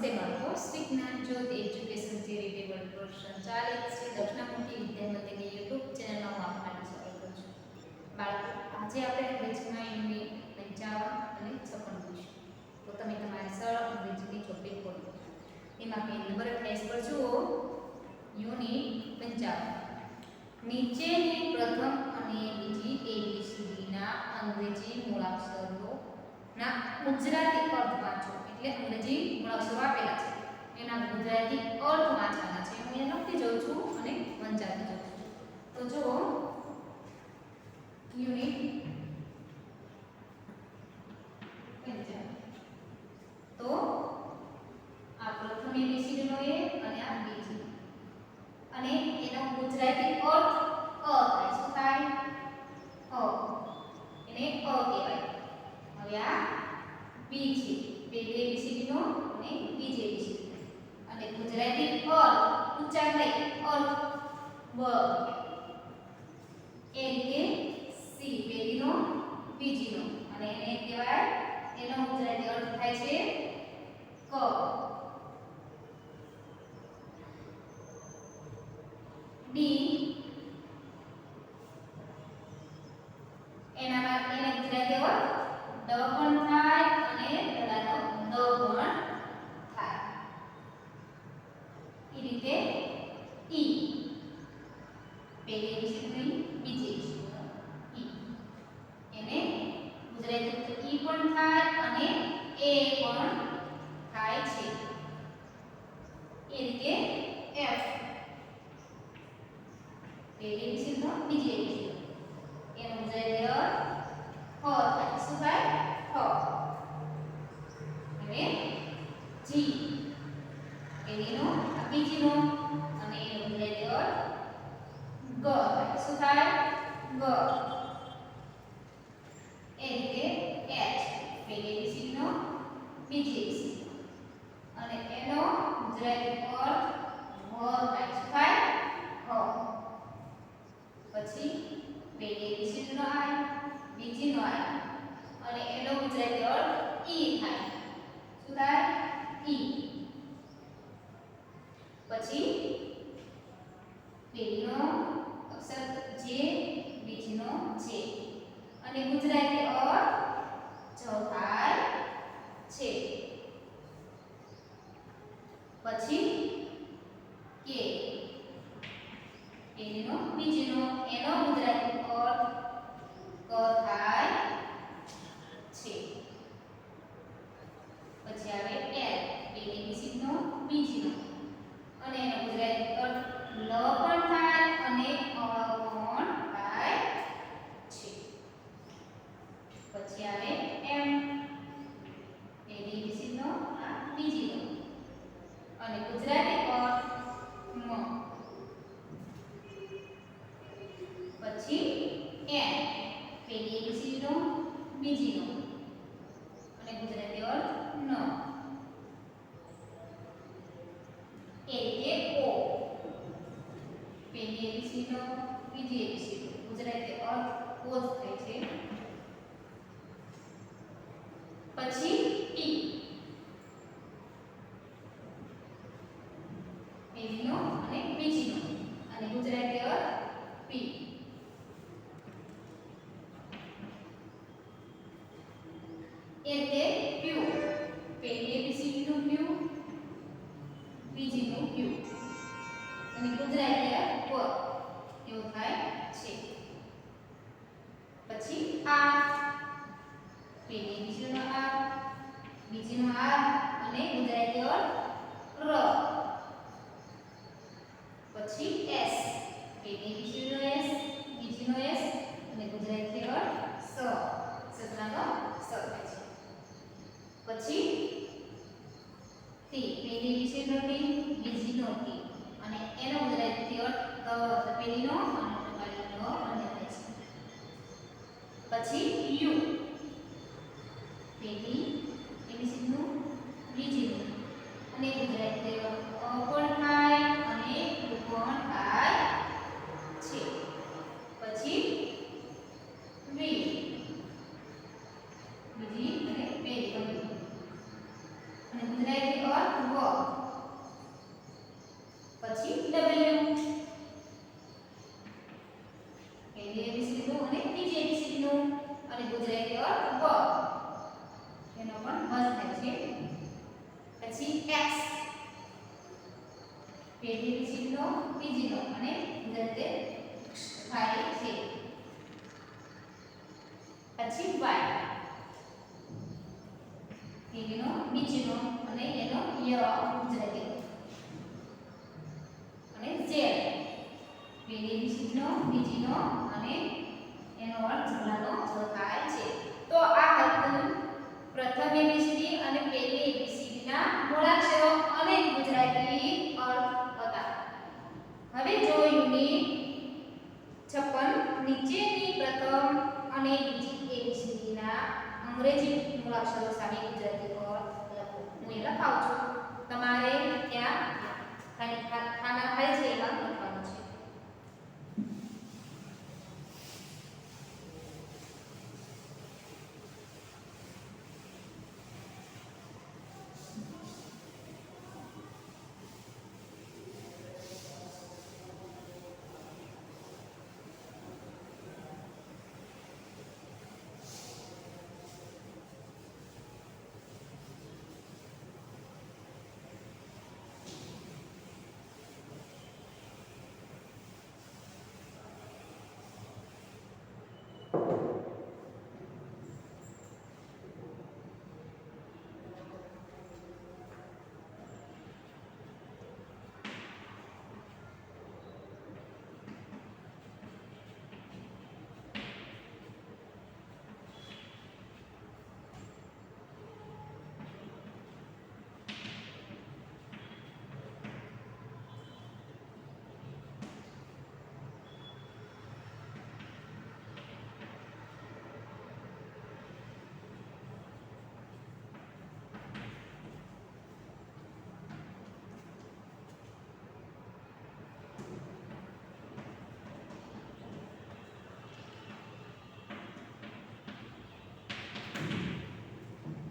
નમસ્તે બાળકો, શ્રી જ્ઞાન જ્યોત એજ્યુકેશન ચેરિટેબલ ટ્રસ્ટ સંચાલિત શ્રી દક્ષિણામૂર્તિ વિદ્યામંદિરની યુટ્યુબ ચેનલમાં હું આપનું હાર્દિક સ્વાગત કરું છું. બાળકો, આજે આપણે અંગ્રેજીમાં યુનિટ 55 અને 56 જોઈશું. તો તમે તમારી સરળ અંગ્રેજીની ચોપડી ખોલો. એમાં પેજ નંબર 28 પર જુઓ. યુનિટ 55. નીચેની પ્રથમ અને બીજી એબીસીડીના અંગ્રેજી મૂળાક્ષરોના ગુજરાતી અર્થ વાંચો. એટલે અંગ્રેજી મૂળાક્ષરો આપેલા છે, એના ગુજરાતી અર્થ વાંચવાના છે. હું અહીંયા લખતી જાઉં છું અને વંચાતી જાઉં છું. તો જુઓ, યુનિટ 55. તો આ પ્રથમ એબીસીડી નો એ અને આ બીજી, અને એનો ગુજરાતી અર્થ અ થાય. શું થાય? અ. એને અ કહેવાય. હવે આ બી છે, પહેલી એબીસીડી નો અને બીજી એબીસીડી, અને ગુજરાતી અર્થ ઉચ્ચાર નહીં, અર્થ બ. એ રીતે સી, પહેલી નો બીજી નો, અને એને કહેવાય, એનો ગુજરાતી અર્થ થાય છે ક. ડી, એના ગુજરાતી અર્થ ડ પણ થાય અને દડાનો દ પણ થાય. એ રીતે ઈ, પહેલી એબીસીડી બીજી એબીસીડી ઈ, એને ગુજરાતી અર્થ ઈ પણ થાય અને એ પણ થાય છે. એ રીતે એફ, પહેલી એબીસીડી બીજી એબીસીડી, એનો ગુજરાતી અર્થ હ થાય. શું થાય? હ. હવે જી, પહેલીનો બીજીનો, અને એનો ગુજરાતી અર્થ ગ થાય. શું થાય? ગ. એ રીતે એચ, પહેલી એબીસીડીનો બીજી એબીસીડી, અને એનો ગુજરાતી અર્થ હ થાય. શું થાય? હ. પછી પહેલી એબીસીડી નો આય, બીજી નો આય, અને એનો ગુજરાતી અર્થ ઈ થાય. શું થાય? ઈ. પછી પહેલીનો અક્ષર જે, બીજીનો જે, અને ગુજરાતી અર્થ જ થાય છે. પછી કે, પહેલીનો બીજીનો, એનો ગુજરાતી અર્થ ક થાય છે. પછી આવે એલ, પહેલી એબીસીડી નો બીજીનો, અને એનો ગુજરાતી અર્થ લ પણ થાય અને અ પણ થાય છે. પછી આવે એમ, પહેલી એબીસીડી નો આ બીજીનો, અને ગુજરાતી અર્થ મ. પછી એન, પહેલી એબીસીડી નો બીજીનો, અને ગુજરાતી અર્થ ન. એ રીતે ઓ, પહેલી એબીસીડી નો બીજી એબીસીડી, ગુજરાતી અર્થ ઓ જ થાય છે. પછી પી, પહેલીનો અને બીજીનો, અને ગુજરાતી અર્થ પી. એ રીતે ક્યુ, પહેલી એબીસીડી નું ક્યુ, બીજીનું ક્યુ, અને ગુજરાતી અર્થ વ, એવો થાય છે. પછી આ, પહેલી એબીસીડી નો આ, બીજીનો આ, અને ગુજરાતી અર્થ ર. પછી એસ, પહેલી એબીસીડી નો એસ, બીજીનો એસ, અને ગુજરાતી અર્થ સ. સસલાનો સ થાય છે. પછી ટી, પહેલી એબીસીડી નો ટી, બીજીનો ટી, અને એનો ગુજરાતી અર્થ ત, પહેલીનો અને ટકાળીનો બંને થાય છે. પછી યુ, પહેલી એબીસીડી નું બીજીનું, અને ગુજરાતી અર્થ અ પણ થાય અને યુ પણ થાય છે. પહેલી વિશિષ્ટનો બીજીનો અને ગદ્ય થાય છે. પછી વાય પહેલીનો બીજીનો અને એનો ય ગુજરાતી અને ઝેડ પહેલી વિશિષ્ટનો બીજીનો અને એનો અર્થ જમણાનો જ થાય છે. તો આ હતું પ્રથમ એબીસીડી અને પહેલી એબીસીડી ના મૂળાક્ષરો અને ગુજરાતી અર્થ હતા. હવે જો યુનિટ 56 નીચેની પ્રથમ અને બીજી એબીસીડી ના અંગ્રેજી મૂળાક્ષરો સામે ગુજરાતી અર્થ લખો. હું એ લખાવું છું, તમારે ત્યાં ખાના ખાય છે એમાં લખવાનું છે.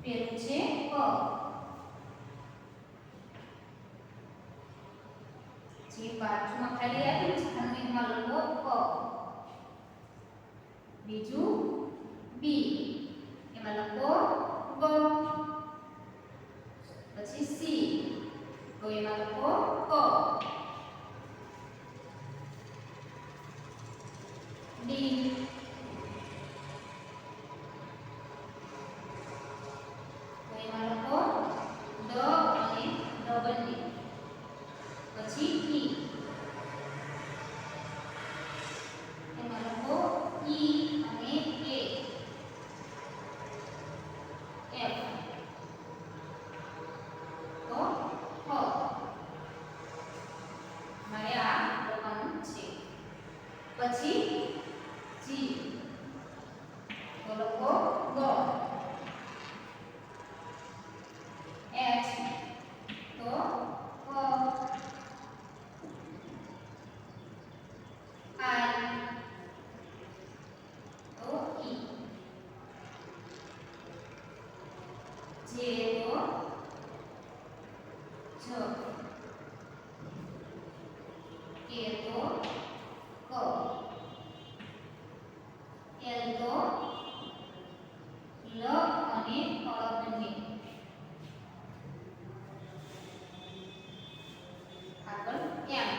પેલું છે ક, જે બાજુમાં ખાલી આપ્યું છે અને એમાં લખો ક. બીજું બી, એમાં લખો બ. પછી સી, તો એમાં લખો ક. ડી, તો એમાં લખો ડ અને ડબલ ડી. પછી ઈ, એમાં લખો ઈ અને એ. એફ, તો હ. મારે આ લખવાનું છે. પછી જી, તો લખો ગ. એચ, તો ક. આઈ, તો ઈ. જે, તો જ. કે, તો ક. એલ, તો લ અને અ બંને. આગળ એમ,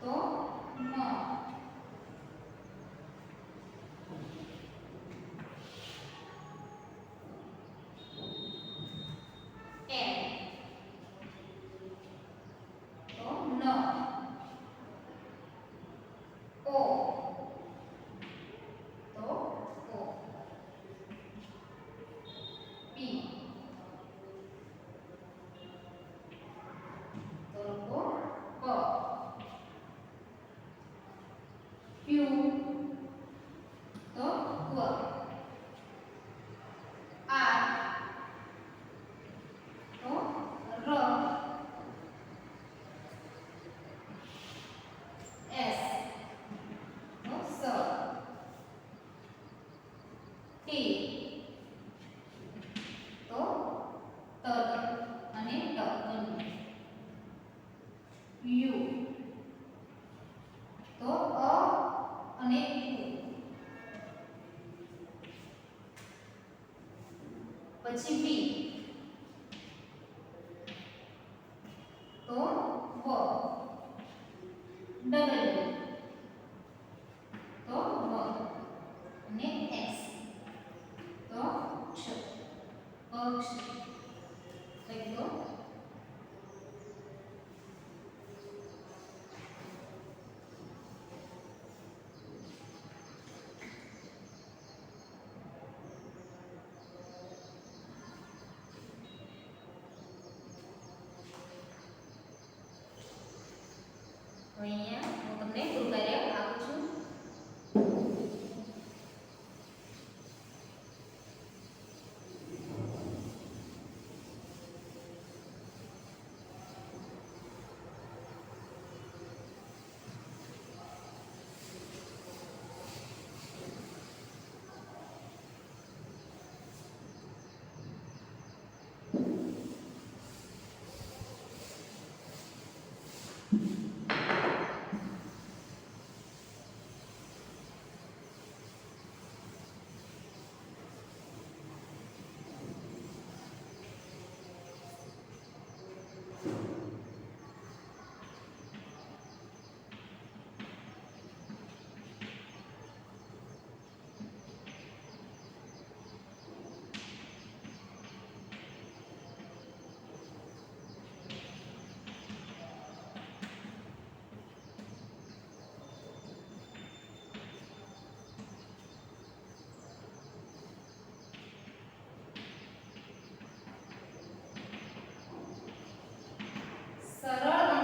તો મ. એન, તો ન. ઓ, તો ઓ. પી, તો લખો પ. ક્યુ, તો ક્વ. આર, તો ર. એસ, તો સ. ટી, તો તદ અને ટ બંને. યુ, તો અ અને ઉ. પછી વી,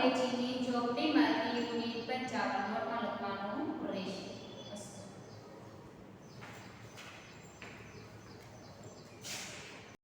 અવેજીની ચોપડીમાંથી યુનિટ 55 નોટમાં લખવાનું રહેશે.